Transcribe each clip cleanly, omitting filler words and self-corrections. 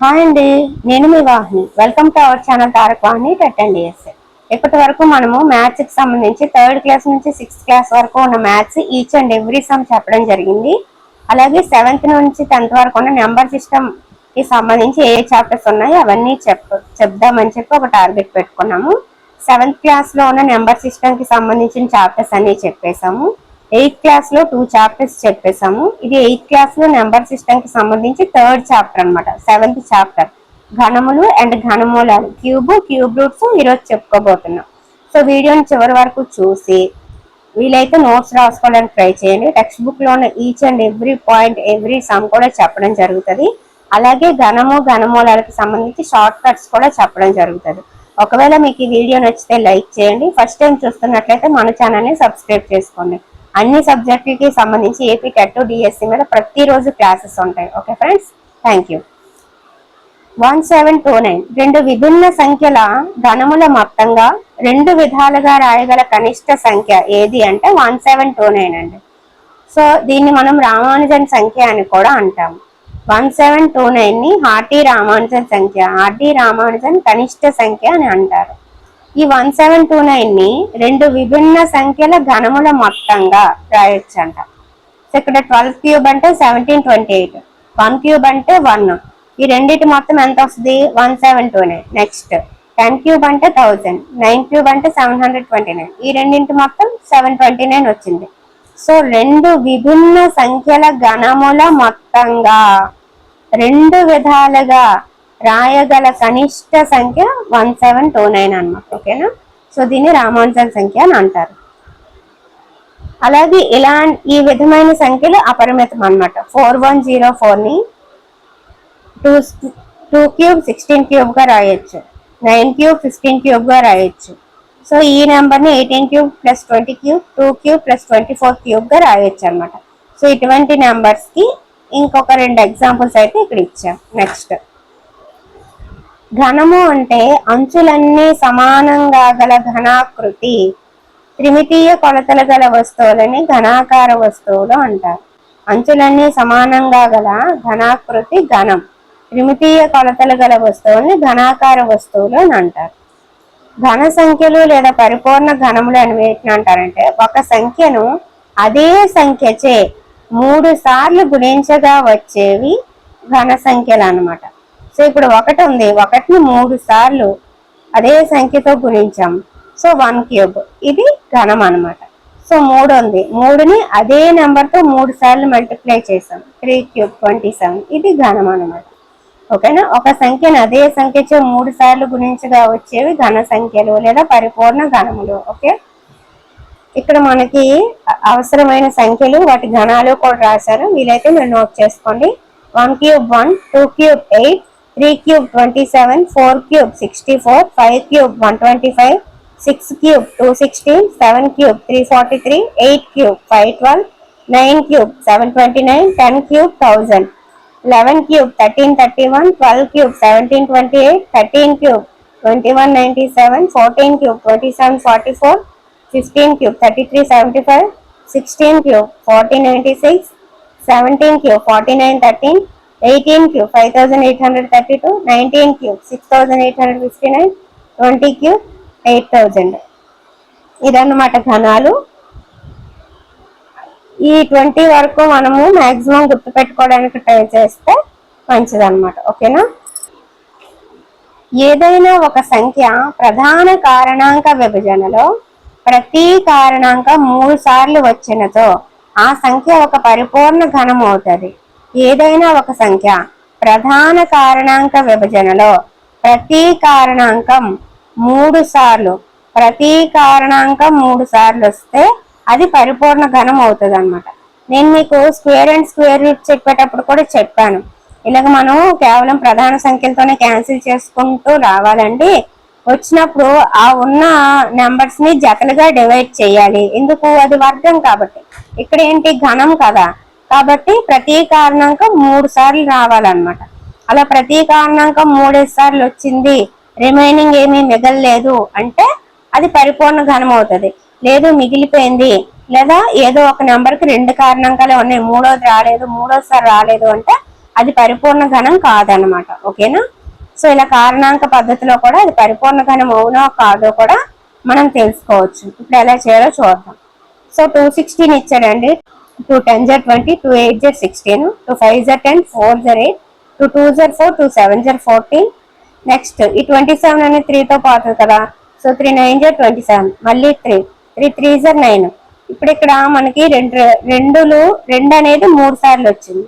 Hi అండి, నేను మీ Vahini. Welcome to our channel Tarak Vahini TET and DSA. ఇప్పటి వరకు మనము మ్యాథ్స్ కి సంబంధించి థర్డ్ క్లాస్ నుంచి సిక్స్త్ క్లాస్ వరకు ఉన్న maths each and every sum చెప్పడం జరిగింది. అలాగే సెవెంత్ నుంచి 10th వరకు ఉన్న నెంబర్ సిస్టమ్ కి సంబంధించి ఏ చాప్టర్స్ ఉన్నాయో అవన్నీ చెప్దామని చెప్పి ఒక టార్గెట్ పెట్టుకున్నాము. 7th క్లాస్ లో ఉన్న నెంబర్ సిస్టమ్ కి సంబంధించిన చాప్టర్స్ అన్ని చెప్పేశాము. 8th క్లాస్ లో 2 చాప్టర్స్ చెప్పేశాము. ఇది 8th క్లాస్ లో నెంబర్ సిస్టమ్ కి సంబంధించి థర్డ్ చాప్టర్ అనమాట. 7th చాప్టర్ ఘనములు అండ్ ఘనమూలాలు, క్యూబ్ రూట్స్ ఈరోజు చెప్పుకోబోతున్నాం. సో వీడియోని చివరి వరకు చూసి వీలైతే నోట్స్ రాసుకోవడానికి ట్రై చేయండి. టెక్స్ట్ బుక్ లో ఉన్న each and every point, every some కూడా చెప్పడం జరుగుతుంది. అలాగే ఘనమూలాలకు సంబంధించి షార్ట్ కట్స్ కూడా చెప్పడం జరుగుతుంది. ఒకవేళ మీకు ఈ వీడియో నచ్చితే లైక్ చేయండి. ఫస్ట్ టైం చూస్తున్నట్లయితే మన ఛానల్ని సబ్స్క్రైబ్ చేసుకోండి. అన్ని సబ్జెక్టులకి సంబంధించి ఏపీ టెట్ డిఎస్సి మీద ప్రతిరోజు క్లాసెస్ ఉంటాయి. Okay friends, thank you. 1729 రెండు విభిన్న సంఖ్యల ఘనముల మొత్తంగా రెండు విధాలుగా రాయగల కనిష్ట సంఖ్య ఏది అంటే 1729 అండి. సో దీన్ని మనం రామానుజన్ సంఖ్య అని కూడా అంటాము. 1729 ని హార్టీ రామానుజన్ సంఖ్య, హార్టీ రామానుజన్ కనిష్ట సంఖ్య అని అంటారు. ఈ 1729 ని రెండు విభిన్న సంఖ్యల ఘనముల మొత్తంగా రాయొచ్చు అంట. సో ఇక్కడ 12 క్యూబ్ అంటే 1728, 1 క్యూబ్ అంటే 1. ఈ రెండింటి మొత్తం ఎంత వస్తుంది? 1729. నెక్స్ట్ 10 క్యూబ్ అంటే 1000, 9 క్యూబ్ అంటే 729. ఈ రెండింటి మొత్తం 729 వచ్చింది. సో రెండు విభిన్న సంఖ్యల ఘనముల మొత్తంగా రెండు విధాలుగా రాయగల కనిష్ట సంఖ్య 1729 అన్నమాట. ఓకేనా? సో దీన్ని రామానుజన్ సంఖ్య అని అంటారు. అలాగే ఈ విధమైన సంఖ్యలు అపరిమితం అన్నమాట. 4104 ని 2 క్యూబ్ 16 క్యూబ్ గా రాయొచ్చు, 9 క్యూబ్ 15 క్యూబ్ గా రాయొచ్చు. సో ఈ నెంబర్ ని 18 cube plus 20 cube, 2 cube plus 24 cube గా రాయొచ్చు అనమాట. సో ఇటువంటి నెంబర్స్ కి ఇంకొక 2 ఎగ్జాంపుల్స్ అయితే ఇక్కడ ఇచ్చాం. నెక్స్ట్ ఘనము అంటే అంచులన్నీ సమానంగా గల ఘనాకృతి. త్రిమితీయ కొలతలు గల వస్తువులని ఘనాకార వస్తువులు అంటారు. అంచులన్నీ సమానంగా గల ఘనాకృతి ఘనం. త్రిమితీయ కొలతలు గల వస్తువుల్ని ఘనాకార వస్తువులు అని అంటారు. ఘన సంఖ్యలు లేదా పరిపూర్ణ ఘనములు అని వేటిని అంటారంటే ఒక సంఖ్యను అదే సంఖ్యచే 3 సార్లు గుణించగా వచ్చేవి ఘన సంఖ్యలు అన్నమాట. సో ఇప్పుడు 1 ఉంది, 1ని 3 సార్లు అదే సంఖ్యతో గుణించాం. సో 1 క్యూబ్, ఇది ఘనం అనమాట. సో 3 ఉంది, 3ని అదే నెంబర్తో 3 సార్లు మల్టిప్లై చేసాం. 3 క్యూబ్ 27, ఇది ఘనం అనమాట. ఓకేనా? ఒక సంఖ్యను అదే సంఖ్యతో 3 సార్లు గుణించగా వచ్చేవి ఘన సంఖ్యలు లేదా పరిపూర్ణ ఘనములు. ఓకే, ఇక్కడ మనకి అవసరమైన సంఖ్యలు వాటి ఘనాలు కూడా రాశారు. వీలైతే మీరు నోట్ చేసుకోండి. 1 cube 1, 2 cube 8, 3 cube 27, 4 cube 64, 5 cube 125, 6 cube 216, 7 cube 343, 8 cube 512, 9 cube 729, 10 cube 1000, 11 cube 1331, 12 cube 1728, 13 cube 2197, 14 cube 2744, 15 cube 3375, 16 cube 4096, 17 cube 4913, 18 cube 5832, 19 cube 6859, 20 cube 8000. ఇదన్నమాట ఘనాలు. ఈ 20 వరకు మనము మాక్సిమం గుర్తుపెట్టుకోవడానికి ట్రై చేస్తే మంచిదన్నమాట. ఓకేనా? ఏదైనా ఒక సంఖ్య ప్రధాన కారణాంక విభజనలో ప్రతి కారణాంకం 3 సార్లు వచ్చినతో ఆ సంఖ్య ఒక పరిపూర్ణ ఘనం అవుతుంది. ఏదైనా ఒక సంఖ్య ప్రధాన కారణాంక విభజనలో ప్రతి కారణాంకం 3 సార్లు వస్తే అది పరిపూర్ణ ఘనం అవుతుంది అనమాట. నేను మీకు స్క్వేర్ అండ్ స్క్వేర్ రూట్ చెప్పేటప్పుడు కూడా చెప్పాను, ఇలాగ మనం కేవలం ప్రధాన సంఖ్యలతోనే క్యాన్సిల్ చేసుకుంటూ రావాలండి. వచ్చినప్పుడు ఆ ఉన్న నెంబర్స్ ని జతలుగా డివైడ్ చేయాలి. ఎందుకు? అది వర్గం కాబట్టి. ఇక్కడ ఏంటి? ఘనం కదా, కాబట్టి ప్రతి కారణాంకం 3 సార్లు రావాలన్నమాట. అలా ప్రతి కారణాంకం 3 సార్లు వచ్చింది, రిమైనింగ్ ఏమీ మిగలలేదు అంటే అది పరిపూర్ణ ఘనం అవుతుంది. లేదు మిగిలిపోయింది, లేదా ఏదో ఒక నెంబర్కి 2 కారణాంకాలే ఉన్నాయి, మూడోది రాలేదు, మూడోసారి రాలేదు అంటే అది పరిపూర్ణ ఘనం కాదనమాట. ఓకేనా? సో ఇలా కారణాంక పద్ధతిలో కూడా అది పరిపూర్ణ ఘనం అవునో కాదో కూడా మనం తెలుసుకోవచ్చు. ఇప్పుడు ఎలా చేయాలో చూద్దాం. సో 216 ఇచ్చాడండి. 2 10 20, 2 8 16, 2 5 10, 4 8, 2 2 4, 2 7 14. నెక్స్ట్ ఈ 27 అనేది 3తో పోతుంది కదా. సో 3 9 27, మళ్ళీ 3 3 3 9. ఇప్పుడు ఇక్కడ మనకి రెండు అనేది 3 సార్లు వచ్చింది,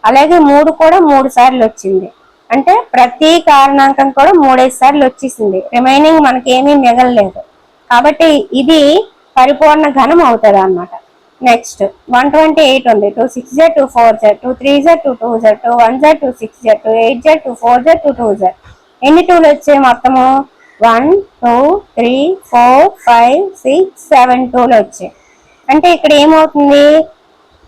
అలాగే 3 కూడా 3 సార్లు వచ్చింది. అంటే ప్రతి కారణాంకం కూడా 3 సార్లు వచ్చేసింది. రిమైనింగ్ మనకి ఏమీ మిగలలేదు. కాబట్టి ఇది పరిపూర్ణ ఘనం అవుతుంది అన్నమాట. నెక్స్ట్ 128 ఉంది. 2 6 2 4 2 3 2 2 2 1 2 6 2 8 2 4 2 2. ఎన్ని 2లు వచ్చాయి మొత్తము? 1 2 3 4 5 6 7 2లు వచ్చాయి. అంటే ఇక్కడ ఏమవుతుంది?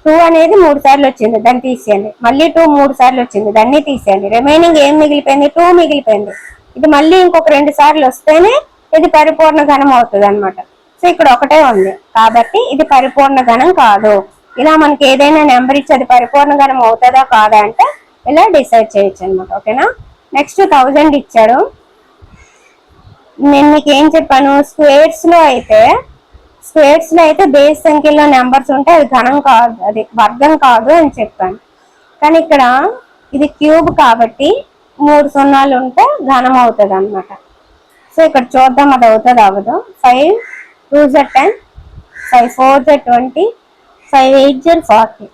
2 అనేది 3 సార్లు వచ్చింది, దాన్ని తీసేయండి. మళ్ళీ 2 3 సార్లు వచ్చింది, దాన్ని తీసేయండి. రిమైనింగ్ ఏం మిగిలిపోయింది? 2 మిగిలిపోయింది. ఇది మళ్ళీ ఇంకొక 2 సార్లు వస్తేనే ఇది పరిపూర్ణ ఘనం అవుతుంది అనమాట. సో ఇక్కడ ఒకటే ఉంది కాబట్టి ఇది పరిపూర్ణ ఘనం కాదు. ఇలా మనకి ఏదైనా నెంబర్ ఇచ్చి అది పరిపూర్ణ ఘనం అవుతుందా కాదా అంటే ఇలా డిసైడ్ చేయొచ్చు అనమాట. ఓకేనా? నెక్స్ట్ 1000 ఇచ్చాడు. నేను మీకు ఏం చెప్పాను? స్క్వేర్స్ లో అయితే బేస్ సంఖ్యలో నెంబర్స్ ఉంటే అది ఘనం కాదు, అది వర్గం కాదు అని చెప్పాను. కానీ ఇక్కడ ఇది క్యూబ్ కాబట్టి 3 సున్నాలు ఉంటే ఘనం అవుతుంది అనమాట. సో ఇక్కడ చూద్దాం అది అవుతుంది అవ్వదు. 5 2 10, 5 4 20, 5 8 40.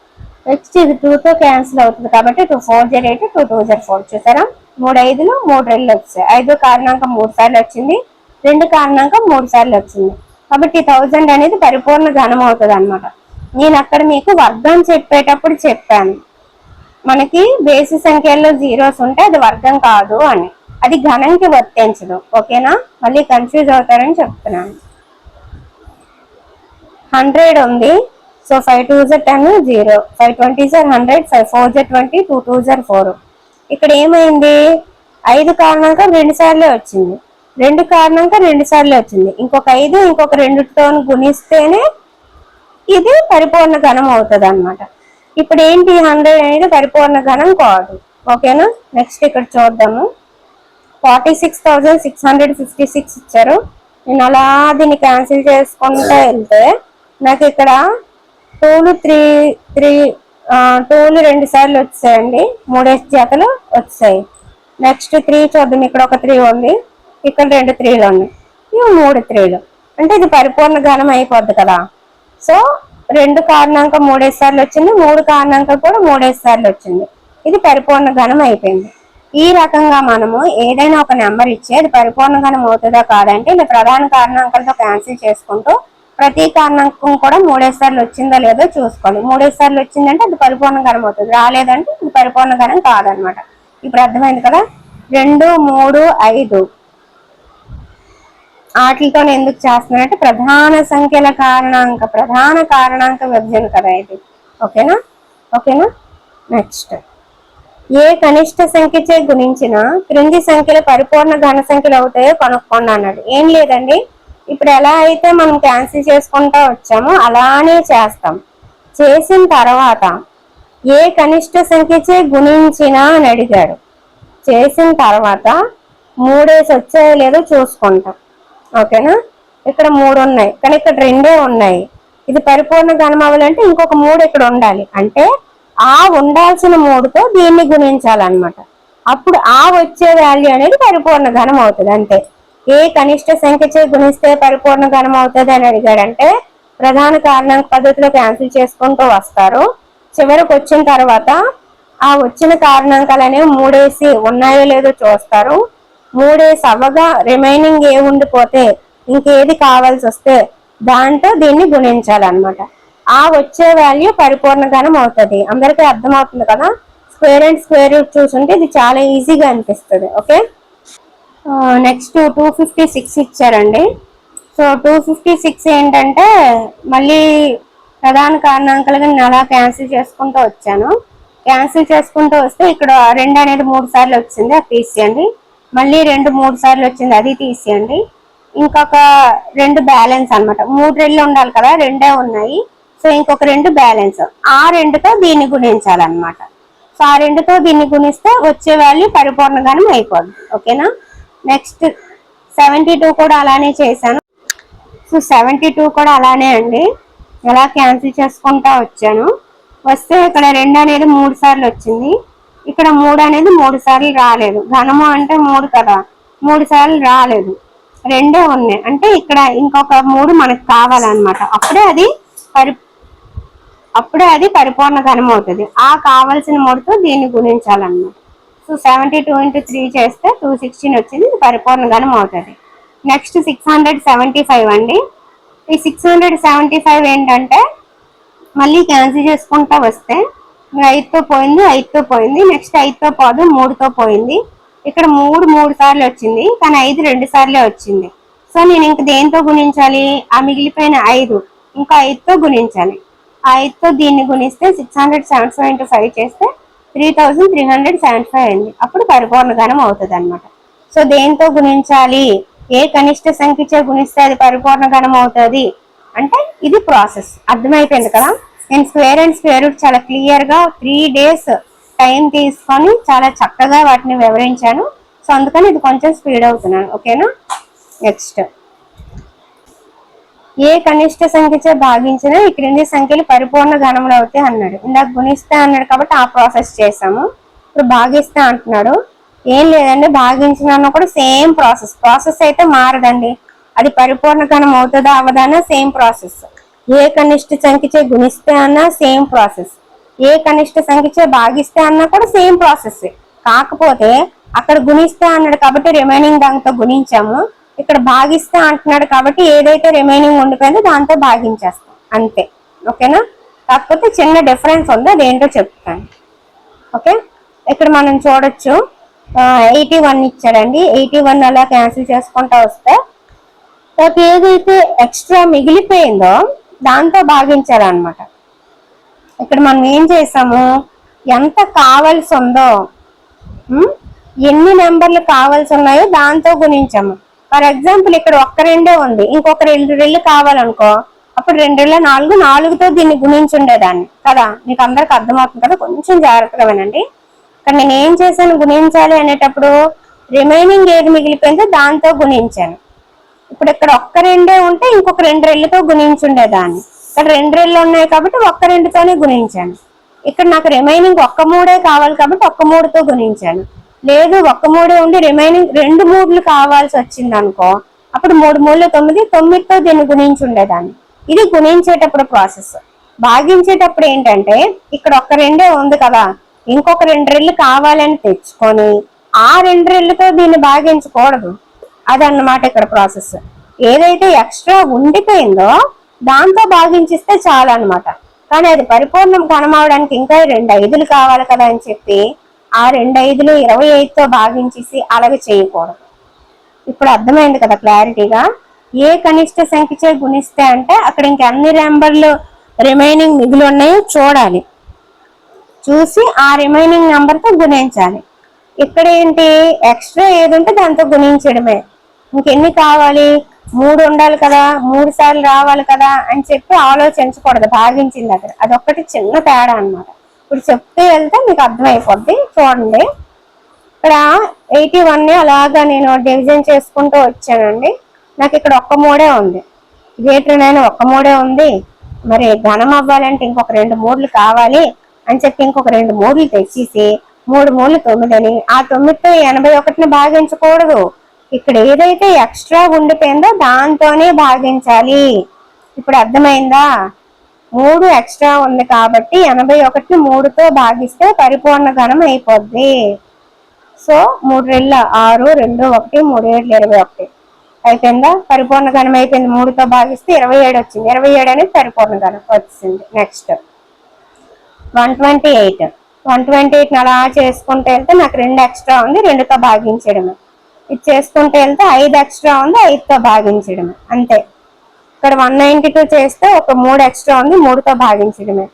నెక్స్ట్ ఇది 2తో క్యాన్సిల్ అవుతుంది కాబట్టి 2 4 8, 2 2 4. చూసారా? 3 5లు 3 2లు వచ్చాయి. 5 కారణాంకం 3 సార్లు వచ్చింది, 2 కారణాంకం 3 సార్లు వచ్చింది. కాబట్టి 1000 అనేది పరిపూర్ణ ఘనం అవుతుంది అనమాట. నేను అక్కడ మీకు వర్గం చెప్పేటప్పుడు చెప్పాను, మనకి బేసి సంఖ్యల్లో జీరోస్ ఉంటే అది వర్గం కాదు అని. అది ఘనంకి వర్తించదు. ఓకేనా? మళ్ళీ కన్ఫ్యూజ్ అవుతారని చెప్తున్నాను. 100 ఉంది. సో 5 2 10 0, 5 20 100, 5 4 20, 2 2 4. ఇక్కడ ఏమైంది? 5 కారణాంకం 2 సార్లే వచ్చింది, 2 కారణాంకం 2 సార్లే వచ్చింది. ఇంకొక 5 ఇంకొక 2తో గుణిస్తేనే ఇది పరిపూర్ణ ఘనం అవుతుంది అనమాట. ఇప్పుడు ఏంటి? 100 అనేది పరిపూర్ణ ఘనం కాదు. ఓకేనా? నెక్స్ట్ ఇక్కడ చూద్దాము. 46,656 ఇచ్చారు. నేను అలా దీన్ని క్యాన్సిల్ చేసుకుంటూ వెళ్తే నాకు ఇక్కడ 2లు 2 సార్లు వచ్చాయండి, 3 జతలు వచ్చాయి. నెక్స్ట్ 3 చూద్దాం. ఇక్కడ ఒక 3 ఉంది, ఇక్కడ 2 3లు ఉన్నాయి, ఇవి 3 3లు. అంటే ఇది పరిపూర్ణ ఘనం అయిపోద్ది కదా. సో 2 కారణాంకం 3 సార్లు వచ్చింది, 3 కారణాంకం కూడా 3 సార్లు వచ్చింది. ఇది పరిపూర్ణ ఘనం అయిపోయింది. ఈ రకంగా మనము ఏదైనా ఒక నెంబర్ ఇచ్చి అది పరిపూర్ణ ఘనం అవుతుందా కాదంటే ఇలా ప్రధాన కారణాంకాలతో క్యాన్సిల్ చేసుకుంటూ ప్రతి కారణాంకం కూడా 3 సార్లు వచ్చిందో లేదో చూసుకోవాలి. 3 సార్లు వచ్చిందంటే అది పరిపూర్ణ ఘనం అవుతుంది, రాలేదంటే ఇది పరిపూర్ణ ఘనం కాదనమాట. ఇప్పుడు అర్థమైంది కదా. 2 3 5 వాటితో ఎందుకు చేస్తున్నానంటే ప్రధాన కారణాంక విభజన కదా ఇది. ఓకేనా? నెక్స్ట్ ఏ కనిష్ట సంఖ్యచే గుణించిన క్రింది సంఖ్యలు పరిపూర్ణ ఘన సంఖ్యలు అవుతాయో కనుక్కోండి అన్నాడు. ఏం లేదండి, ఇప్పుడు ఎలా అయితే మనం క్యాన్సిల్ చేసుకుంటూ వచ్చామో అలానే చేస్తాం. చేసిన తర్వాత ఏ కనిష్ట సంఖ్యచే గుణించిన అని అడిగాడు. చేసిన తర్వాత 3 వచ్చాయో లేదో చూసుకుంటాం. ఓకేనా? ఇక్కడ 3 ఉన్నాయి కానీ ఇక్కడ 2 ఉన్నాయి. ఇది పరిపూర్ణ ఘనం అవ్వాలంటే ఇంకొక 3 ఇక్కడ ఉండాలి. అంటే ఆ ఉండాల్సిన 3తో దీన్ని గుణించాలన్నమాట. అప్పుడు ఆ వచ్చే వాల్యూ అనేది పరిపూర్ణ ఘనం అవుతుంది. అంతే. ఏ కనిష్ట సంఖ్యచే గుణిస్తే పరిపూర్ణ ఘనం అవుతుంది అని అడిగాడంటే ప్రధాన కారణాంక పద్ధతిలో క్యాన్సిల్ చేసుకుంటూ వస్తారు. చివరికి వచ్చిన తర్వాత ఆ వచ్చిన కారణాంకాలు అనేవి 3 ఉన్నాయో లేదో చూస్తారు. 3 అవ్వగా రిమైనింగ్ ఏ ఉండిపోతే ఇంకేది కావాల్సి వస్తే దాంతో దీన్ని గుణించాలన్నమాట. ఆ వచ్చే వాల్యూ పరిపూర్ణ ఘనం అవుతుంది. అందరికీ అర్థమవుతుంది కదా. స్క్వేర్ అండ్ స్క్వేర్ రూట్ చూసుంటే ఇది చాలా ఈజీగా అనిపిస్తుంది. ఓకే. నెక్స్ట్ 256 ఇచ్చారండి. సో 256 ఏంటంటే మళ్ళీ ప్రధాన కారణాంకాలుగా నేను అలా క్యాన్సిల్ చేసుకుంటూ వచ్చాను. క్యాన్సిల్ చేసుకుంటూ వస్తే ఇక్కడ 2 అనేది 3 సార్లు వచ్చింది, అది తీసేయండి. మళ్ళీ 2 3 సార్లు వచ్చింది, అది తీసేయండి. ఇంకొక 2 బ్యాలెన్స్ అనమాట. 3 2 ఉండాలి కదా, 2 ఉన్నాయి. సో ఇంకొక 2 బ్యాలెన్స్, ఆ 2తో దీన్ని గుణించాలన్నమాట. సో ఆ రెండుతో దీన్ని గుణిస్తే వచ్చే వాల్యూ పరిపూర్ణ గణం అయిపోద్ది. ఓకేనా. నెక్స్ట్ 72 కూడా అలానే చేశాను. సో 72 కూడా అలానే అండి, అలా క్యాన్సిల్ చేసుకుంటా వచ్చాను. వస్తే ఇక్కడ 2 అనేది 3 సార్లు వచ్చింది, ఇక్కడ 3 అనేది 3 సార్లు రాలేదు. ఘనము అంటే 3 కదా, 3 సార్లు రాలేదు, 2 ఉన్నాయి. అంటే ఇక్కడ ఇంకొక 3 మనకు కావాలన్నమాట. అప్పుడే అది పరిపూర్ణ ఘనం అవుతుంది. ఆ కావాల్సిన 3తో దీన్ని గుణించాలన్నమాట. సో 72 × 3 చేస్తే 216 వచ్చింది, పరిపూర్ణ ఘనం అవుతుంది. నెక్స్ట్ 675 అండి. ఈ 675 ఏంటంటే మళ్ళీ క్యాన్సిల్ చేసుకుంటా వస్తే 5తో పోయింది, 5తో పోయింది, నెక్స్ట్ 5తో పోదు, 3తో పోయింది. ఇక్కడ 3 సార్లు వచ్చింది, కానీ 5 2 సార్లే వచ్చింది. సో నేను ఇంక దేంతో గుణించాలి, ఆ మిగిలిపోయిన 5 ఇంకా 5తో గుణించాలి. ఆ 5తో దీన్ని గుణిస్తే 675 × 5 చేస్తే 3375 అయింది. అప్పుడు పరిపూర్ణ ఘనం అవుతుంది అనమాట. సో దేంతో గుణించాలి, ఏ కనిష్ట సంఖ్యచే గుణిస్తే అది పరిపూర్ణ ఘనం అవుతుంది అంటే ఇది ప్రాసెస్. అర్థమైపోయింది కదా. నేను స్క్వేర్ అండ్ స్క్వేర్ రూట్ చాలా క్లియర్ గా 3 days టైం తీసుకొని చాలా చక్కగా వాటిని వివరించాను. సో అందుకని ఇది కొంచెం స్పీడ్ అవుతున్నాను. ఓకేనా. నెక్స్ట్ ఏ కనిష్ట సంఖ్యచే భాగించినా ఈ క్రింది సంఖ్యలు పరిపూర్ణ ఘనములు అవుతాయి అన్నాడు. ఇందాక గుణిస్తే అన్నాడు కాబట్టి ఆ ప్రాసెస్ చేసాము. ఇప్పుడు భాగిస్తే అంటున్నాడు. ఏం లేదండి, భాగించిన కూడా సేమ్ ప్రాసెస్ అయితే మారదండి. అది పరిపూర్ణ ఘనం అవుతుందా అవదానా సేమ్ ప్రాసెస్. ఏ కనిష్ట సంఖ్యచే గుణిస్తే అన్నా సేమ్ ప్రాసెస్, ఏ కనిష్ట సంఖ్యచే భాగిస్తే అన్నా కూడా సేమ్ ప్రాసెస్. కాకపోతే అక్కడ గుణిస్తే అన్నాడు కాబట్టి రిమైనింగ్ దాంతో గుణించాము, ఇక్కడ భాగిస్తే అంటున్నాడు కాబట్టి ఏదైతే రిమైనింగ్ ఉండిపోయిందో దాంతో భాగించేస్తాం అంతే. ఓకేనా. కాకపోతే చిన్న డిఫరెన్స్ ఉంది, అదేంటో చెప్తాను. ఓకే. ఇక్కడ మనం చూడొచ్చు 81 ఇచ్చాడండి. 81 అలా క్యాన్సిల్ చేసుకుంటా వస్తే ఏదైతే ఎక్స్ట్రా మిగిలిపోయిందో దాంతో భాగించాలన్నమాట. ఇక్కడ మనం ఏం చేసాము, ఎంత కావాల్సి ఉందో, ఎన్ని నెంబర్లు కావాల్సి ఉన్నాయో దాంతో గుణించాము. ఫర్ ఎగ్జాంపుల్ ఇక్కడ 1 2 ఉంది, ఇంకొక 2 2 కావాలనుకో, అప్పుడు 2 2 4, 4తో దీన్ని గుణించుండేదాన్ని కదా. మీకు అందరికి అర్థమవుతుంది కదా, కొంచెం జాగ్రత్తగా వినండి. ఇక్కడ నేను ఏం చేశాను, గుణించాలి అనేటప్పుడు రిమైనింగ్ ఏది మిగిలిపోయిందో దాంతో గుణించాను. ఇప్పుడు ఇక్కడ 1 2 ఉంటే ఇంకొక 2 2తో గుణించుండేదాన్ని. ఇక్కడ 2 2 ఉన్నాయి కాబట్టి 1 2తోనే గుణించాను. ఇక్కడ నాకు రిమైనింగ్ 1 3 కావాలి కాబట్టి 1 3తో గుణించాను. లేదు 1 3 ఉండి రిమైనింగ్ 2 3లు కావాల్సి వచ్చింది అనుకో, అప్పుడు 3 3 9, 9తో దీన్ని గుణించుండేదాన్ని. ఇది గుణించేటప్పుడు ప్రాసెస్. భాగించేటప్పుడు ఏంటంటే ఇక్కడ 1 2 ఉంది కదా, ఇంకొక 2 2 కావాలని తెచ్చుకొని ఆ 2 2తో దీన్ని భాగించకూడదు. అదన్నమాట ఇక్కడ ప్రాసెస్. ఏదైతే ఎక్స్ట్రా ఉండిపోయిందో దాంతో భాగించిస్తే చాలు అనమాట. కానీ అది పరిపూర్ణం ఘనం అవడానికి ఇంకా 2 5లు కావాలి కదా అని చెప్పి ఆ 2 5లు 25తో భాగించేసి అలాగే చేయకూడదు. ఇప్పుడు అర్థమైంది కదా క్లారిటీగా. ఏ కనిష్ట సంఖ్యచే గుణిస్తే అంటే అక్కడ ఇంకెన్ని నెంబర్లు రిమైనింగ్ మిగిలి ఉన్నాయో చూడాలి, చూసి ఆ రిమైనింగ్ నెంబర్తో గుణించాలి. ఇక్కడ ఏంటి, ఎక్స్ట్రా ఏది ఉంటే దాంతో గుణించడమే. ఇంకెన్ని కావాలి, 3 ఉండాలి కదా, 3 సార్లు రావాలి కదా అని చెప్పి ఆలోచించకూడదు భాగించిన దగ్గర. అదొక్కటి చిన్న తేడా అనమాట. ఇప్పుడు చెప్తే వెళ్తే మీకు అర్థమైపోద్ది. చూడండి, ఇక్కడ 81 అలాగా నేను డివిజన్ చేసుకుంటూ వచ్చానండి. నాకు ఇక్కడ 1 3 ఉంది, గ్రేటర్ 9 1 3 ఉంది. మరి ఘనం అవ్వాలంటే ఇంకొక 2 3లు కావాలి అని చెప్పి ఇంకొక 2 3లు తెచ్చేసి 3 3 9 అని ఆ 9తో 81ని భాగించకూడదు. ఇక్కడ ఏదైతే ఎక్స్ట్రా ఉండిపోయిందో దాంతోనే భాగించాలి. ఇప్పుడు అర్థమైందా. 3 ఎక్స్ట్రా ఉంది కాబట్టి 81ని 3తో భాగిస్తే పరిపూర్ణ ఘనం అయిపోద్ది. సో 3 2 6, 2 1, 3 7 21 అయిపోయిందా, పరిపూర్ణ ఘనం అయిపోయింది. 3తో భాగిస్తే 27 వచ్చింది. 27 అనేది పరిపూర్ణ ఘనం వచ్చింది. నెక్స్ట్ 128 అలా చేసుకుంటూ వెళ్తే నాకు 2 ఎక్స్ట్రా ఉంది, 2తో భాగించడమే. ఇది చేసుకుంటూ వెళ్తే 5 ఎక్స్ట్రా ఉంది, 5తో భాగించడమే అంతే. ఇక్కడ 192 చేస్తే ఒక 3 ఎక్స్ట్రా ఉంది, 3తో భాగించడమే.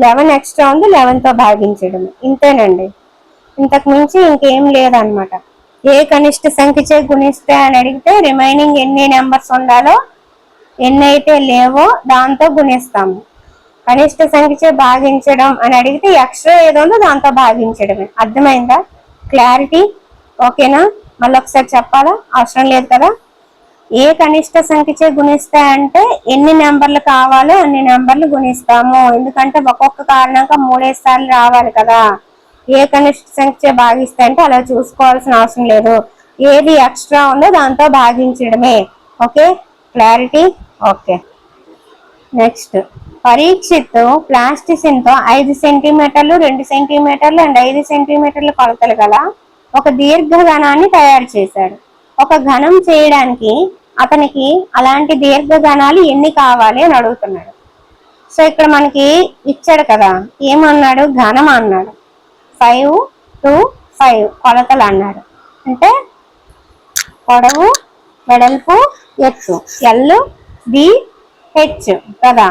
11 ఎక్స్ట్రా ఉంది, 11తో భాగించడమే. ఇంతేనండి, ఇంతకు మించి ఇంకేం లేదనమాట. ఏ కనిష్ట సంఖ్యచే గుణిస్తే అని అడిగితే రిమైనింగ్ ఎన్ని నెంబర్స్ ఉండాలో, ఎన్ని అయితే లేవో దాంతో గుణిస్తాము. కనిష్ట సంఖ్యచే భాగించడం అని అడిగితే ఎక్స్ట్రా ఏదో ఉందో దాంతో భాగించడమే. అర్థమైందా? క్లారిటీ ఓకేనా? మళ్ళీ ఒకసారి చెప్పాలా? అవసరం లేదు కదా. ఏ కనిష్ట సంఖ్యచే గుణిస్తాయంటే ఎన్ని నెంబర్లు కావాలో అన్ని నెంబర్లు గుణిస్తాము. ఎందుకంటే ఒక్కొక్క కారణంగా 3 సార్లు రావాలి కదా. ఏ కనిష్ట సంఖ్యచే భాగిస్తాయంటే అలా చూసుకోవాల్సిన అవసరం లేదు. ఏది ఎక్స్ట్రా ఉందో దాంతో భాగించడమే. Okay, clarity? Okay. Next, Parikshit plasticine తో 5 సెంటీమీటర్లు 2 సెంటీమీటర్లు అండ్ 5 సెంటీమీటర్ల కొలతలు గల ఒక దీర్ఘ ఘనాన్ని తయారు చేశాడు. ఒక ఘనం చేయడానికి అతనికి అలాంటి దీర్ఘ ఘనాలు ఎన్ని కావాలి అని అడుగుతున్నాడు. సో ఇక్కడ మనకి ఇచ్చాడు కదా, ఏమన్నాడు? ఘనం అన్నాడు. 5 to 5 కొలతలు అన్నాడు. అంటే పొడవు, వెడల్పు, ఎత్తు, ఎల్ బి హెచ్ కదా.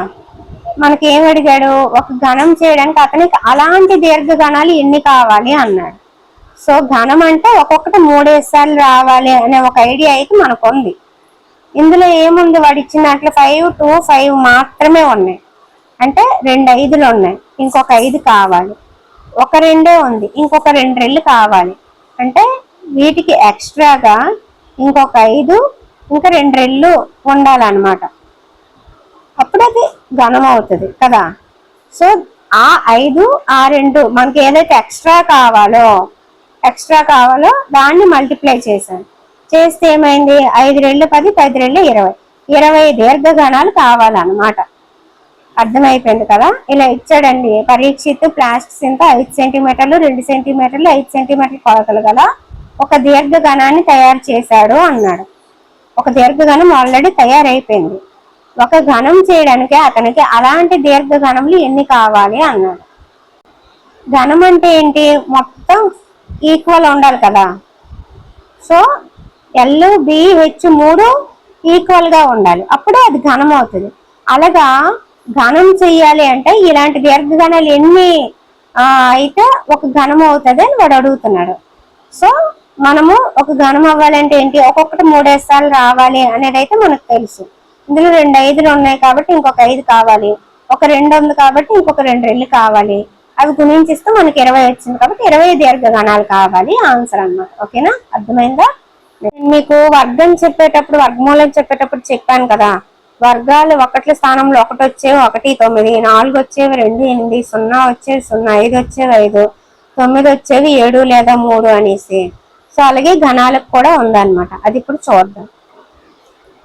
మనకి ఏం అడిగాడు? ఒక ఘనం చేయడానికి అతనికి అలాంటి దీర్ఘ ఘనాలు ఎన్ని కావాలి అన్నాడు. సో ఘనం అంటే ఒక్కొక్కటి 3 సార్లు రావాలి అనే ఒక ఐడియా అయితే మనకు ఉంది. ఇందులో ఏముంది? వాడు ఇచ్చిన దాంట్లో 5 to 5 మాత్రమే ఉన్నాయి. అంటే 2 5లు ఉన్నాయి, ఇంకొక 5 కావాలి. ఒక 2 ఉంది, ఇంకొక 2 రెళ్ళు కావాలి. అంటే వీటికి ఎక్స్ట్రాగా ఇంకొక 5 ఇంకా 2 రెళ్ళు ఉండాలన్నమాట. అప్పుడు అది ఘనం అవుతుంది కదా. సో ఆ 5 ఆ 2 మనకి ఏదైతే ఎక్స్ట్రా కావాలో దాన్ని మల్టిప్లై చేశాను. చేస్తే ఏమైంది? 5 రెళ్ళు 10, 10 రెళ్ళు 20 దీర్ఘ ఘనాలు కావాలన్నమాట. అర్థమైపోయింది కదా. ఇలా ఇచ్చాడండి. పరీక్షిత్ ప్లాస్టిసిన్ తో 5 సెంటీమీటర్లు 2 సెంటీమీటర్లు 5 సెంటీమీటర్ల కొలతలు గల ఒక దీర్ఘ ఘనాన్ని తయారు చేశాడు అన్నాడు. ఒక దీర్ఘ ఘనం ఆల్రెడీ తయారైపోయింది. ఒక ఘనం చేయడానికి అతనికి అలాంటి దీర్ఘ ఘనములు ఎన్ని కావాలి అన్నాడు. ఘనం అంటే ఏంటి? మొత్తం ఈక్వల్ ఉండాలి కదా. So L B H 3 equal గా ఉండాలి, అప్పుడే అది ఘనం అవుతుంది. అలాగా ఘనం చెయ్యాలి అంటే ఇలాంటి దీర్ఘ ఘనాలు ఎన్ని అయితే ఒక ఘనం అవుతుంది అని వాడు అడుగుతున్నాడు. సో మనము ఒక ఘనం అవ్వాలంటే ఏంటి? ఒక్కొక్కటి 3 సార్లు రావాలి అనేది అయితే మనకు తెలుసు. ఇందులో 2 5లు ఉన్నాయి కాబట్టి ఇంకొక 5 కావాలి. ఒక 2 ఉంది కాబట్టి ఇంకొక 2 రెళ్ళు కావాలి. అవి గుణించిస్తే మనకి 20 వచ్చింది కాబట్టి 20 దీర్ఘ ఘనాలు కావాలి ఆన్సర్ అన్నమాట. ఓకేనా? అర్థమైందా? మీకు వర్గం చెప్పేటప్పుడు, వర్గమూలం చెప్పేటప్పుడు చెప్పాను కదా, వర్గాలు 1 స్థానంలో 1 వచ్చేవి 1 9, 4 వచ్చేవి 2 8, 0 వచ్చేవి 0, 5 వచ్చేవి 5, 9 వచ్చేవి 7 లేదా 3 అనేసి. సో అలాగే ఘనాలకు కూడా ఉందన్నమాట. అది ఇప్పుడు చూద్దాం.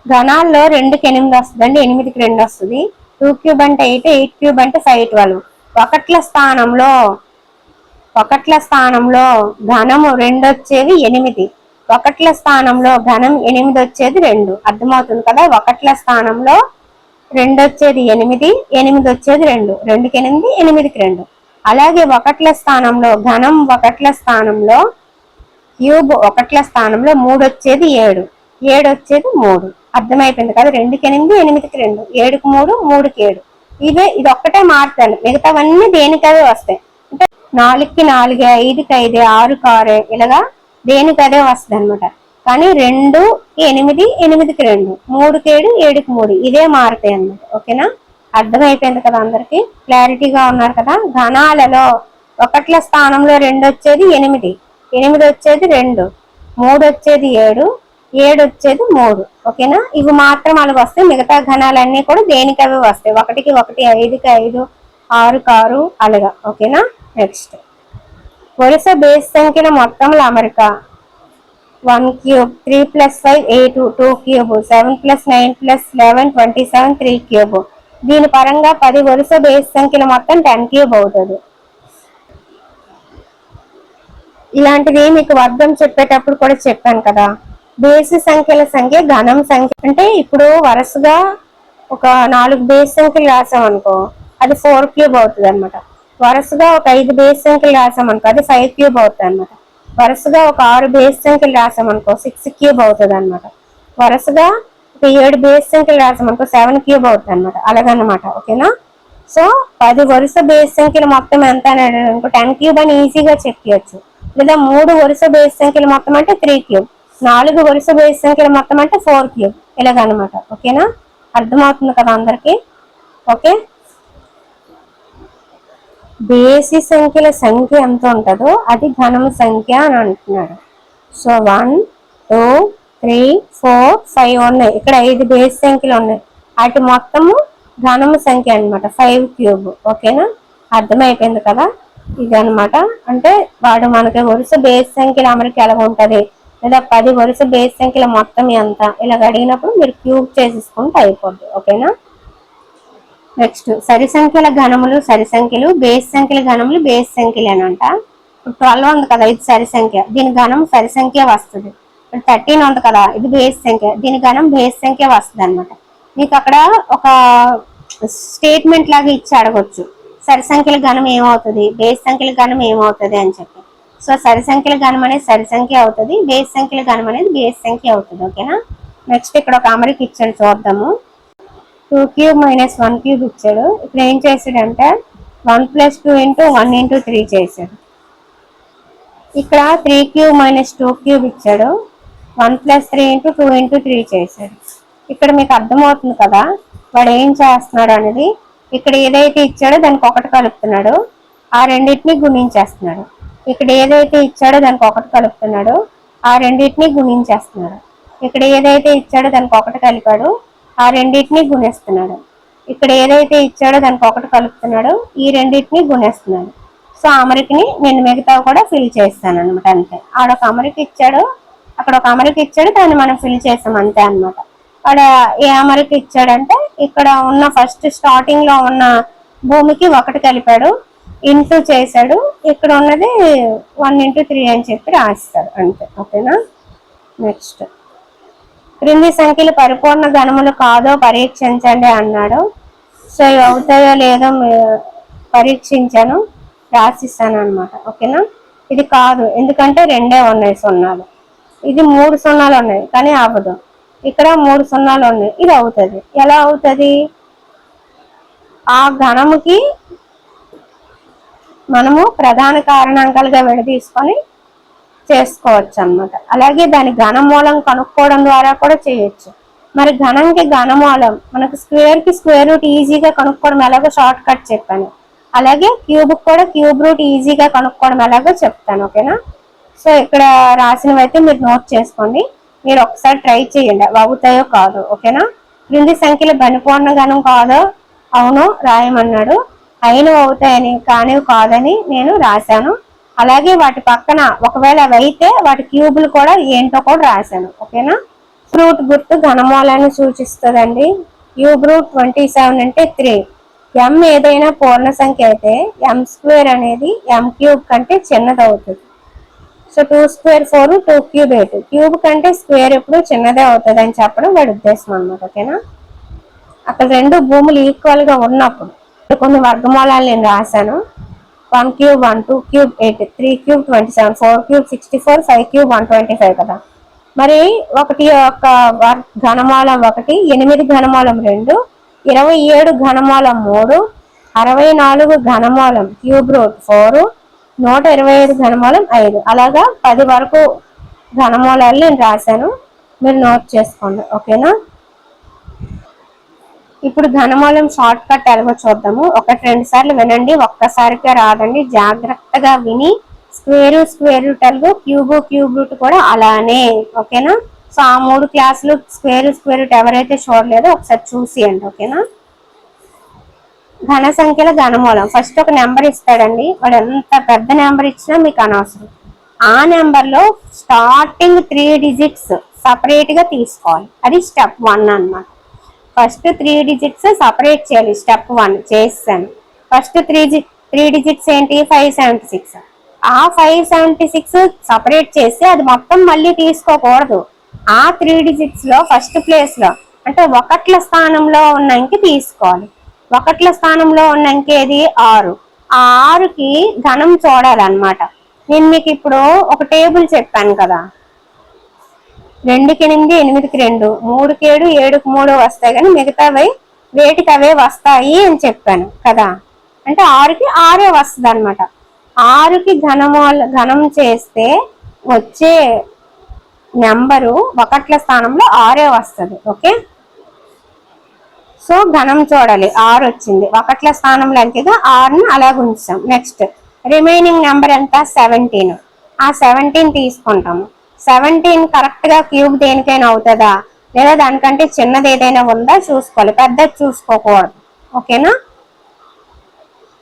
ఘనాల్లో 2కి 8 వస్తుందండి, 8కి 2 వస్తుంది. 2 క్యూబ్ అంటే 8, 8 క్యూబ్ అంటే 5 12. ఒకట్ల స్థానంలో ఘనము 2 వచ్చేది 8, ఒకట్ల స్థానంలో ఘనం 8 వచ్చేది 2. అర్థమవుతుంది కదా. ఒకట్ల స్థానంలో 2 వచ్చేది 8, 8 వచ్చేది 2, 2కి 8, 8కి 2. అలాగే ఒకట్ల స్థానంలో ఘనం, ఒకట్ల స్థానంలో క్యూబ్, ఒకట్ల స్థానంలో 3 వచ్చేది 7, 7 వచ్చేది 3. అర్థమైపోయింది కదా. 2కి 8, 8కి 2, 7కి 3, 3కి 7. ఇది ఒక్కటే మారుతాను, మిగతావన్నీ దేనికదే వస్తాయి. అంటే 4కి 4, 5కి 5, 6కి 6 ఇలాగా దేనికదే వస్తుంది అనమాట. కానీ 2కి 8, 8కి 2, 3కి 7, 7కి 3 ఇదే మారుతాయి అన్నమాట. ఓకేనా? అర్థమైపోయింది కదా. అందరికి క్లారిటీగా ఉన్నారు కదా. ఘనాలలో ఒకట్ల స్థానంలో 2 వచ్చేది 8, 8 వచ్చేది 2, 3 వచ్చేది 7, 7 వచ్చేది 3. ఓకేనా? ఇవి మాత్రం అలాగ వస్తాయి. మిగతా ఘనాలన్నీ కూడా దేనికి అవి వస్తాయి. 1కి 1, 5కి 5, 6కి 6 అలాగా. ఓకేనా? నెక్స్ట్, వరుస బేస్ సంఖ్యల మొత్తముల అమరిక 1 క్యూబ్, 3 + 5 8, 2 క్యూబ్, 7 + 9 + 11 27, 3 క్యూబ్. దీని పరంగా 10 వరుస బేస్ సంఖ్యల మొత్తం 10 క్యూబ్ అవుతుంది. ఇలాంటిది మీకు వర్గం చెప్పేటప్పుడు కూడా చెప్పాను కదా. బేసి సంఖ్యల సంఖ్య ఘనం సంఖ్య అంటే ఇప్పుడు వరుసగా ఒక 4 బేస్ సంఖ్యలు రాసాం అనుకో, అది 4 క్యూబ్ అవుతుంది అనమాట. వరుసగా ఒక 5 బేస్ సంఖ్యలు రాసాం అనుకో, అది 5 క్యూబ్ అవుతుంది అనమాట. వరుసగా ఒక 6 బేస్ సంఖ్యలు రాసాం అనుకో 6 క్యూబ్ అవుతుంది అనమాట. వరుసగా ఒక 7 బేస్ సంఖ్యలు రాసాం అనుకో 7 క్యూబ్ అవుతుంది అనమాట. అలాగనమాట. ఓకేనా? సో 10 వరుస బేస్ సంఖ్యలు మొత్తం ఎంత అనేది అనుకో 10 క్యూబ్ అని ఈజీగా చెప్పవచ్చు. లేదా 3 వరుస బేస్ సంఖ్యలు మొత్తం అంటే 3 క్యూబ్, 4 వరుస బేస్ సంఖ్యలు మొత్తం అంటే 4 క్యూబ్ ఇలాగనమాట. ఓకేనా? అర్థమవుతుంది కదా అందరికి? ఓకే. బేసి సంఖ్యల సంఖ్య ఎంత ఉంటుందో అది ఘనము సంఖ్య అని అంటున్నాడు. సో 1 2 3 4 5 ఉన్నాయి, ఇక్కడ 5 బేసి సంఖ్యలు ఉన్నాయి, వాటి మొత్తము ఘనము సంఖ్య అనమాట, 5 క్యూబ్. ఓకేనా, అర్థమైపోయింది కదా. ఇది అనమాట, అంటే వాడు మనకి వరుస బేసి సంఖ్యల అమరిక ఎలా ఉంటుంది, లేదా 10 వరుస బేసి సంఖ్యల మొత్తం ఎంత ఇలాగ అడిగినప్పుడు మీరు క్యూబ్ చేసేసుకుంటే అయిపోద్ది. ఓకేనా. నెక్స్ట్ సరి సంఖ్యల ఘనములు సరి సంఖ్యలు, బేసి సంఖ్యల ఘనములు బేసి సంఖ్యలు అని అంట. 12 ఉంది కదా, ఇది సరి సంఖ్య, దీని ఘనం సరి సంఖ్య వస్తుంది. 13 ఉంది కదా, ఇది బేసి సంఖ్య, దీని ఘనం బేసి సంఖ్య వస్తుంది అనమాట. మీకు అక్కడ ఒక స్టేట్మెంట్ లాగా ఇచ్చి అడగొచ్చు, సరి సంఖ్యల ఘనం ఏమవుతుంది, బేసి సంఖ్యల ఘనం ఏమవుతుంది అని చెప్పి. సో సరి సంఖ్యల ఘనం అనేది సరి సంఖ్య అవుతుంది, బేసి సంఖ్యల ఘనం అనేది బేసి సంఖ్య అవుతుంది. ఓకేనా. నెక్స్ట్ ఇక్కడ ఒక అమరిక ఇచ్చాడు చూద్దాము. 2 క్యూబ్ మైనస్ 1 క్యూబ్ ఇచ్చాడు. ఇప్పుడు ఏం చేశాడంటే 1 + 2 × 1 × 3 చేశాడు. ఇక్కడ 3 క్యూబ్ మైనస్ 2 క్యూబ్ ఇచ్చాడు, 1 + 3 × 2 × 3 చేశాడు. ఇక్కడ మీకు అర్థమవుతుంది కదా వాడు ఏం చేస్తున్నాడు అనేది. ఇక్కడ ఏదైతే ఇచ్చాడో దానికి ఒకటి కలుపుతున్నాడు, ఆ రెండింటిని గుణించేస్తున్నాడు. ఇక్కడ ఏదైతే ఇచ్చాడో దానికి ఒకటి కలుపుతున్నాడు, ఆ రెండింటిని గుణించేస్తున్నాడు. ఇక్కడ ఏదైతే ఇచ్చాడో దానికి ఒకటి కలిపాడు, ఆ రెండింటిని గుణిస్తున్నాడు. ఇక్కడ ఏదైతే ఇచ్చాడో దానికి ఒకటి కలుపుతున్నాడు, ఈ రెండింటిని గుణిస్తున్నాడు. సో అమరికని నేను మిగతా కూడా ఫిల్ చేస్తాను అనమాట, అంతే. ఆడొక అమరిక ఇచ్చాడు, అక్కడ ఒక అమరిక ఇచ్చాడు, దాన్ని మనం ఫిల్ చేస్తాం అంతే అనమాట. వాడు ఏ అమరిక ఇచ్చాడంటే ఇక్కడ ఉన్న ఫస్ట్ స్టార్టింగ్ లో ఉన్న భూమికి ఒకటి కలిపాడు, ఇంటూ చేశాడు, ఇక్కడ ఉన్నది 1 × 3 అని చెప్పి రాస్తాడు అంతే. ఓకేనా. నెక్స్ట్ క్రింది సంఖ్యలు పరిపూర్ణ ఘనములు కాదో పరీక్షించండి అన్నాడు. సో ఇవి అవుతాయో లేదో పరీక్షించాను, రాసిస్తాను అనమాట. ఓకేనా. ఇది కాదు, ఎందుకంటే 2 ఉన్నాయి సున్నాలు, ఇది 3 సున్నాలు ఉన్నాయి కానీ అవ్వదు, ఇక్కడ 3 సున్నాలు ఉన్నాయి, ఇది అవుతుంది. ఎలా అవుతుంది, ఆ ఘనముకి మనము ప్రధాన కారణాంకాలుగా విడదీసుకొని చేసుకోవచ్చు అనమాట. అలాగే దాని ఘనమూలం కనుక్కోవడం ద్వారా కూడా చేయొచ్చు. మరి ఘనంకి ఘనమూలం మనకు స్క్వేర్కి స్క్వేర్ రూట్ ఈజీగా కనుక్కోవడం ఎలాగో షార్ట్ కట్ చెప్పాను, అలాగే క్యూబ్కి కూడా క్యూబ్ రూట్ ఈజీగా కనుక్కోవడం ఎలాగో చెప్తాను. ఓకేనా. సో ఇక్కడ రాసినవి అయితే మీరు నోట్ చేసుకోండి, మీరు ఒకసారి ట్రై చేయండి అవుతాయో కాదో. ఓకేనా. క్రింది సంఖ్యలు పరిపూర్ణ ఘనం కాదో అవును రాయమన్నాడు. అయినవి అవుతాయని కానివి కాదని నేను రాశాను. అలాగే వాటి పక్కన ఒకవేళ అవి అయితే వాటి క్యూబులు కూడా ఏంటో కూడా రాశాను. ఓకేనా. రూట్ గుర్తు ఘనమూలాన్ని సూచిస్తుందండి. క్యూబ్ రూట్ 27 అంటే 3. m ఏదైనా పూర్ణ సంఖ్య అయితే m² అనేది m³ కంటే చిన్నది అవుతుంది. సో 2² 4, 2³ 8. క్యూబ్ కంటే స్క్వేర్ ఎప్పుడు చిన్నదే అవుతుంది అని చెప్పడం వాడి ఉద్దేశం అనమాట. ఓకేనా. అక్కడ 2 భూములు ఈక్వల్ గా ఉన్నప్పుడు కొన్ని వర్గమూలాలు నేను రాశాను. 1³ 1, 2³ 8, 3³ 27, 4³ 64, 5³ 125 కదా. మరి ఒకటి యొక్క ఘనమూలం 1, 8 ఘనమూలం 2, 27 ఘనమూలం 3, 64 ఘనమూలం క్యూబ్ రూట్ 4, 125 ఘనమూలం 5, అలాగా 10 వరకు ఘనమూలాలు నేను రాశాను, మీరు నోట్ చేసుకోండి. ఓకేనా. ఇప్పుడు ఘనమూలం షార్ట్ కట్ ఎలాగో చూద్దాము. 1-2 సార్లు వినండి, ఒక్కసారిగా రాదండి, జాగ్రత్తగా విని స్క్వేర్ రూట్ ఎలాగో క్యూబ్ రూట్ కూడా అలానే. ఓకేనా. సో ఆ 3 క్లాసులు స్క్వేర్ రూట్ ఎవరైతే చూడలేదో ఒకసారి చూసియండి. ఓకేనా. ఘన సంఖ్యల ఘనమూలం ఫస్ట్ ఒక నెంబర్ ఇస్తాడండి, వాడు ఎంత పెద్ద నెంబర్ ఇచ్చినా మీకు అనవసరం. ఆ నెంబర్లో స్టార్టింగ్ 3 డిజిట్స్ సపరేట్ గా తీసుకోవాలి, అది స్టెప్ 1 అన్నమాట. ఫస్ట్ 3 డిజిట్స్ సపరేట్ చేయాలి, స్టెప్ 1 చేస్తాను. ఫస్ట్ 3 డిజిట్స్ ఏంటి, 576. ఆ 576 సపరేట్ చేసి అది మొత్తం మళ్ళీ తీసుకోకూడదు. ఆ 3 డిజిట్స్ లో ఫస్ట్ ప్లేస్ లో అంటే 1ల స్థానంలో ఉన్న అంకె తీసుకోవాలి. 1ల స్థానంలో ఉన్న అంకె ఏది, 6. ఆ 6కి ఘనం చూడాలన్నమాట. నేను మీకు ఇప్పుడు ఒక టేబుల్ చెప్పాను కదా, 2కి 8, 8కి 2, 3కి 7, 7కి 3 వస్తాయి, కానీ మిగతావి వేటికి అవే వస్తాయి అని చెప్పాను కదా. అంటే 6కి 6 వస్తుంది అనమాట. 6కి ఘనం చేస్తే వచ్చే నెంబరు 1ల స్థానంలో 6 వస్తుంది. ఓకే. సో ఘనం చూడాలి, 6 వచ్చింది. ఒకట్ల స్థానంలో అంకెగా 6ని అలాగ ఉంచాం. నెక్స్ట్ రిమైనింగ్ నెంబర్ ఎంత? 17. ఆ 17 తీసుకుంటాము. 17 కరెక్ట్ గా క్యూబ్ దేనికైనా అవుతుందా లేదా దానికంటే చిన్నది ఏదైనా ఉందా చూసుకోవాలి, పెద్దది చూసుకోకూడదు. ఓకేనా?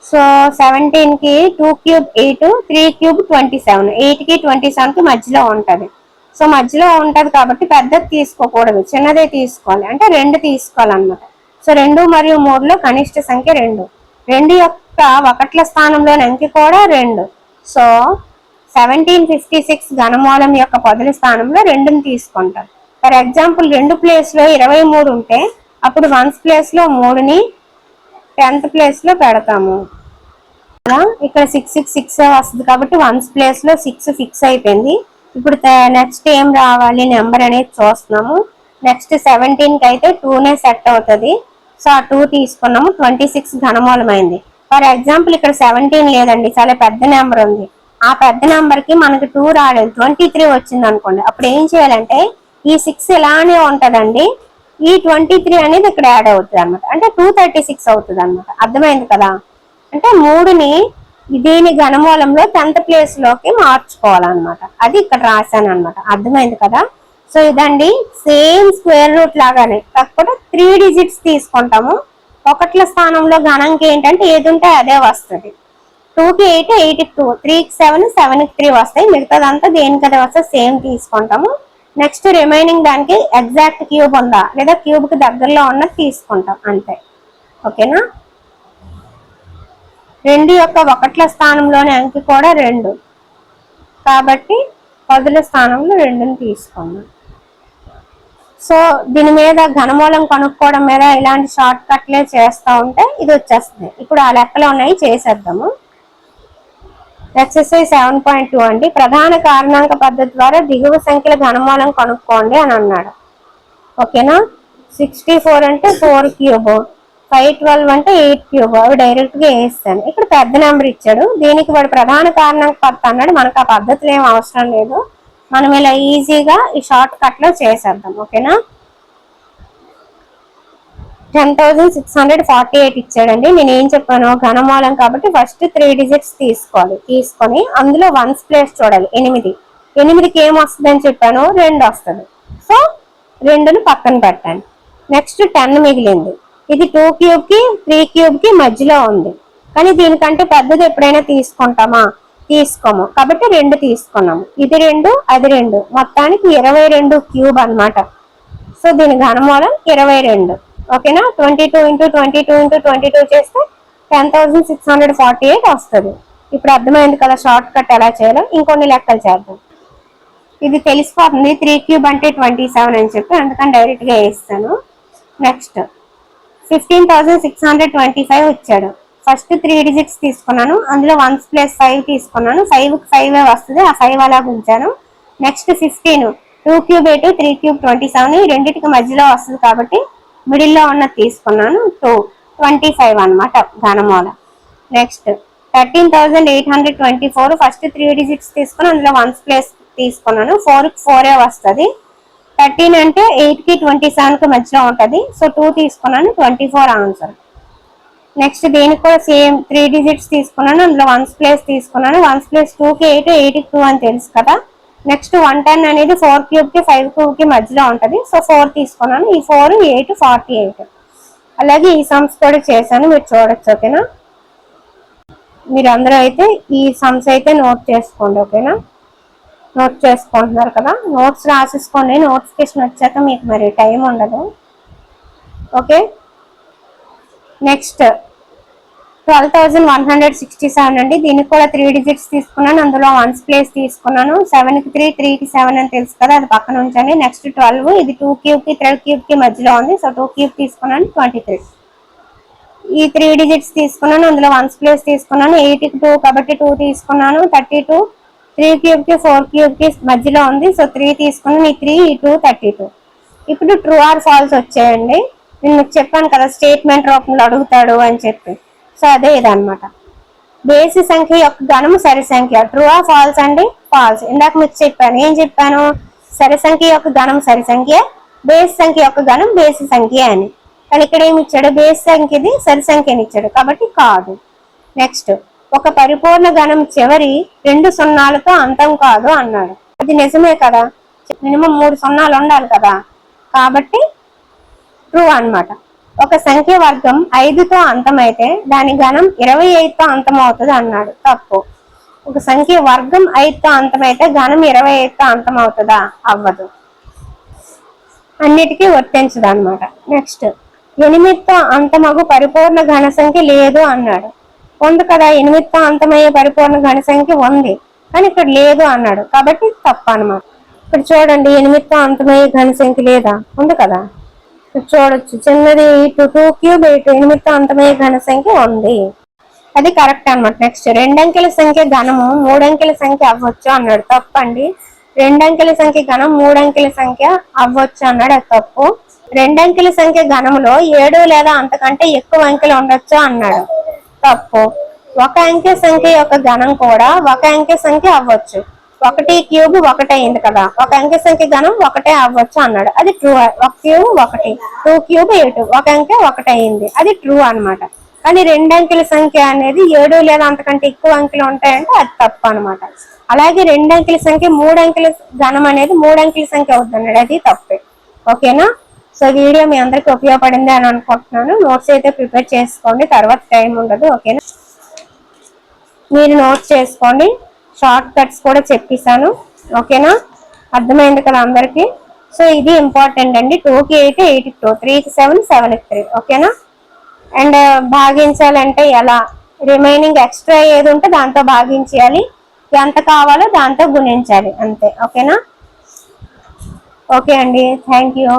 సో 17 కి 2 క్యూబ్ 8, 3 క్యూబ్ 27. 8 కి 27 కి మధ్యలో ఉంటది. సో మధ్యలో ఉంటది కాబట్టి పెద్దది తీసుకోకూడదు, చిన్నదే తీసుకోవాలి. అంటే 2 తీసుకోవాలన్నమాట. సో 2 మరియు 3లో కనిష్ట సంఖ్య 2. 2 యొక్క ఒకట్ల స్థానంలోని అంకె కూడా 2. సో 1756 ఘనమూలం యొక్క పొదల స్థానంలో 2ని తీసుకుంటాం. ఫర్ ఎగ్జాంపుల్ 2 ప్లేస్ లో 23 ఉంటే అప్పుడు 1 ప్లేస్ లో 3ని 10th ప్లేస్ లో పెడతాము. ఇక్కడ 666 వస్తుంది కాబట్టి 1 ప్లేస్ లో 6 ఫిక్స్ అయిపోయింది. ఇప్పుడు నెక్స్ట్ ఏం రావాలి నెంబర్ అనేది చూస్తున్నాము. నెక్స్ట్ 17 కి అయితే 2నే సెట్ అవుతుంది. సో ఆ 2 తీసుకున్నాము. 26 ఘనమూలం అయింది. ఫర్ ఎగ్జాంపుల్ ఇక్కడ 17 లేదండి, చాలా పెద్ద నెంబర్ ఉంది. ఆ పెద్ద నెంబర్ కి మనకి 2 రాలేదు, 23 వచ్చింది అనుకోండి. అప్పుడు ఏం చేయాలంటే ఈ 6 ఇలానే ఉంటదండి, ఈ 23 అనేది ఇక్కడ యాడ్ అవుతుంది అనమాట. అంటే 236 అవుతుంది అనమాట. అర్థమైంది కదా? అంటే 3ని దీని ఘనమూలంలో 10th ప్లేస్ లోకి మార్చుకోవాలన్నమాట. అది ఇక్కడ రాశాను అనమాట. అర్థమైంది కదా? సో ఇదండి సేమ్ స్క్వేర్ రూట్ లాగానే, కాకపోతే 3 డిజిట్స్ తీసుకుంటాము. ఒకట్ల స్థానంలో గణంకి ఏంటంటే ఏది ఉంటే అదే వస్తుంది. 2కి 8, 8కి 2, 3కి 7, 7కి 3 వస్తాయి. మిగతాదంతా దేనికి అదే వస్తే సేమ్ తీసుకుంటాము. నెక్స్ట్ రిమైనింగ్ దానికి ఎగ్జాక్ట్ క్యూబ్ ఉందా లేదా క్యూబ్ కి దగ్గరలో ఉన్నది తీసుకుంటాం అంతే. ఓకేనా? 2 యొక్క ఒకట్ల స్థానంలోని అంకె కూడా 2 కాబట్టి పదుల స్థానంలో 2ని తీసుకున్నాం. సో దీని మీద ఘనమూలం కనుక్కోవడం మీద ఇలాంటి షార్ట్ కట్లే చేస్తూ ఉంటే ఇది వచ్చేస్తుంది. ఇప్పుడు ఆ లెక్కలు ఉన్నాయి, చేసేద్దాము. ఎక్సర్సైజ్ 7.2 అండి. ప్రధాన కారణాంక పద్ధతి ద్వారా దిగువ సంఖ్యల ఘనమూలం కనుక్కోండి అని అన్నాడు. ఓకేనా? 64 అంటే 4 క్యూబ్, 512 అంటే 8 క్యూబ్. అవి డైరెక్ట్ గా వేస్తాను. ఇక్కడ పెద్ద నెంబర్ ఇచ్చాడు, దీనికి వాడు ప్రధాన కారణాంక పద్ధతి అన్నాడు. మనకు ఆ పద్ధతులు ఏం అవసరం లేదు, మనం ఇలా ఈజీగా ఈ షార్ట్ కట్ లో చేసేద్దాం. ఓకేనా? 10,648 ఇచ్చాడండి. నేను ఏం చెప్పాను, ఘనమూలం కాబట్టి ఫస్ట్ 3 డిజిట్స్ తీసుకోవాలి. తీసుకొని అందులో 1s ప్లేస్ చూడాలి. 8. 8కి ఏం వస్తుంది అని చెప్పాను, 2 వస్తుంది. సో 2ని పక్కన పెట్టండి. నెక్స్ట్ 10 మిగిలింది. ఇది 2 క్యూబ్ కి 3 క్యూబ్ కి మధ్యలో ఉంది, కానీ దీనికంటే పెద్దది ఎప్పుడైనా తీసుకుంటామా? తీసుకోము. కాబట్టి 2 తీసుకున్నాము. ఇది 2, అది 2, మొత్తానికి 22 క్యూబ్ అనమాట. సో దీని ఘనమూలం 22. ఓకేనా? 22 × 22 × 22 చేస్తే 10,648 వస్తుంది. ఇప్పుడు అర్థమైంది కదా షార్ట్ కట్ ఎలా చేయాలో. ఇంకొన్ని లెక్కలు చేద్దాం. ఇది తెలిసిపోతుంది, 3 క్యూబ్ అంటే 27 అని చెప్పి, అందుకని డైరెక్ట్ గా వేస్తాను. నెక్స్ట్ 15,625 వచ్చాడు. ఫస్ట్ 3 డిజిట్స్ తీసుకున్నాను, అందులో 1s ప్లస్ 5 తీసుకున్నాను. 5కి 5 వస్తుంది, ఆ 5 అలా ఉంచాను. నెక్స్ట్ 15, 2 క్యూబ్ 8, 3 క్యూబ్ 27, రెండింటికి మధ్యలో వస్తుంది కాబట్టి మిడిల్లో ఉన్నది తీసుకున్నాను. 25 అనమాట ఘనమూలం. నెక్స్ట్ 13,824 ఫస్ట్ 3 డిజిట్స్ తీసుకుని అందులో 1s ప్లేస్ తీసుకున్నాను. 4కి 4 వస్తుంది. 13 అంటే 8కి 27కి మధ్యలో ఉంటుంది. సో 2 తీసుకున్నాను. 24 ఆన్సర్. నెక్స్ట్ దీనికి కూడా సేమ్ 3 డిజిట్స్ తీసుకున్నాను, అందులో 1s ప్లేస్ తీసుకున్నాను. 1s ప్లేస్ 2కి 8, 8కి 2 అని తెలుసు కదా. నెక్స్ట్ 110 అనేది 4 క్యూబ్ కి 5 క్యూబ్ కి మధ్యలో ఉంటుంది. సో 4 తీసుకున్నాను. ఈ 4, 8, 48. అలాగే ఈ సమ్స్ కూడా చేశాను, మీరు చూడొచ్చు. ఓకేనా? మీరు అందరూ అయితే ఈ సమ్స్ అయితే నోట్ చేసుకోండి. ఓకేనా? నోట్ చేసుకుంటున్నారు కదా, నోట్స్ రాసేసుకోండి. నోటిఫికేషన్ వచ్చాక మీకు మరి టైం ఉండదు. ఓకే? నెక్స్ట్ 12,167 అండి. దీనికి కూడా 3 డిజిట్స్ తీసుకున్నాను, అందులో 1s ప్లేస్ తీసుకున్నాను. 7కి 3, 3కి 7 అని తెలుసు కదా, అది పక్కన ఉంచండి. నెక్స్ట్ 12, ఇది 2 క్యూబ్ కి 3 క్యూబ్ కి మధ్యలో ఉంది. సో 2 క్యూబ్ తీసుకున్నాను. 23. ఈ 3 డిజిట్స్ తీసుకున్నాను, అందులో 1s ప్లేస్ తీసుకున్నాను. 8కి 2 కాబట్టి 2 తీసుకున్నాను. 32, 3 క్యూబ్ కి 4 క్యూబ్ కి మధ్యలో ఉంది. సో 3 తీసుకున్నాను. ఈ 3, ఈ 2, 32. ఇప్పుడు ట్రూ ఆర్ ఫాల్స్ వచ్చాయండి. నేను మీకు చెప్పాను కదా స్టేట్మెంట్ రూపంలో అడుగుతాడు అని చెప్పి. సో అదే ఇదనమాట. బేసి సంఖ్య యొక్క ఘనం సరి సంఖ్య. ట్రూ ఆర్ ఫాల్స్ అండి? ఫాల్స్. ఇందాక మీకు చెప్పాను, ఏం చెప్పాను, సరి సంఖ్య యొక్క ఘనం సరి సంఖ్య, బేసి సంఖ్య యొక్క ఘనం బేసి సంఖ్య అని. కానీ ఇక్కడ ఏమి ఇచ్చాడు, బేస్ సంఖ్య ఇది సరి సంఖ్యని ఇచ్చాడు కాబట్టి కాదు. నెక్స్ట్, ఒక పరిపూర్ణ గణం చివరి 2 సున్నాలతో అంతం కాదు అన్నాడు. అది నిజమే కదా, మినిమం 3 సున్నాలు ఉండాలి కదా, కాబట్టి ట్రూ అన్నమాట. ఒక సంఖ్య వర్గం 5తో అంతమైతే దాని గణం 25తో అంతం అవుతుంది అన్నాడు. తప్పు. ఒక సంఖ్య వర్గం 5తో అంతమైతే గణం 25తో అంతం అవుతుందా? అవ్వదు. అన్నిటికీ వర్తించదు అన్నమాట. నెక్స్ట్, 8తో అంతమగు పరిపూర్ణ ఘన సంఖ్య లేదు అన్నాడు. ఉంది కదా, 8తో అంతమయ్యే పరిపూర్ణ ఘన సంఖ్య ఉంది, కానీ ఇక్కడ లేదు అన్నాడు కాబట్టి తప్పు అన్నమాట. ఇక్కడ చూడండి, 8తో అంతమయ్యే ఘన సంఖ్య లేదా? ఉంది కదా, చూడొచ్చు. చిన్నది 2 క్యూబ్ 8, 8తో అంతమయ్యే ఘన సంఖ్య ఉంది, అది కరెక్ట్ అన్నమాట. నెక్స్ట్, 2 అంకెల సంఖ్య ఘనము 3 అంకెల సంఖ్య అవ్వచ్చు అన్నాడు. తప్పండి. 2 అంకెల సంఖ్య ఘనం 3 అంకెల సంఖ్య అవ్వచ్చు అన్నాడు. అది తప్పు. 2 అంకెల సంఖ్య ఘనములో 7 లేదా అంతకంటే ఎక్కువ అంకెలు ఉండొచ్చు అన్నాడు. తప్పు. 1 అంకె సంఖ్య యొక్క ఘనం కూడా 1 అంకె సంఖ్య అవ్వచ్చు. 1 క్యూబ్ 1 అయింది కదా, 1 అంకె సంఖ్య ఘనం 1 అవ్వచ్చు అన్నాడు. అది ట్రూ. 1 క్యూబ్ 1, 2 క్యూబ్ 8, 1 అంకె 1 అయింది, అది ట్రూ అన్నమాట. కానీ 2 అంకెల సంఖ్య అనేది 7 లేదా అంతకంటే ఎక్కువ అంకెలు ఉంటాయంటే అది తప్పు అనమాట. అలాగే 2 అంకెల సంఖ్య 3 అంకెల ఘనం అనేది 3 అంకెల సంఖ్య అవుతుంది అన్నాడు. అది తప్పే. ఓకేనా? సో వీడియో మీ అందరికి ఉపయోగపడింది అని అనుకుంటున్నాను. నోట్స్ అయితే ప్రిపేర్ చేసుకోండి, తర్వాత టైం ఉండదు. ఓకేనా? మీరు నోట్స్ చేసుకోండి, షార్ట్ కట్స్ కూడా చెప్పేశాను. ఓకేనా? అర్థమైంది కదా అందరికి? సో ఇది ఇంపార్టెంట్ అండి. 2కి 8, 8కి 2, 3కి 7, 7కి 3. ఓకేనా? అండ్ భాగించాలంటే ఎలా, రిమైనింగ్ ఎక్స్ట్రా ఏది ఉంటే దాంతో భాగించాలి, ఎంత కావాలో దాంతో గుణించాలి, అంతే. ఓకేనా? ఓకే అండి, థ్యాంక్ యూ.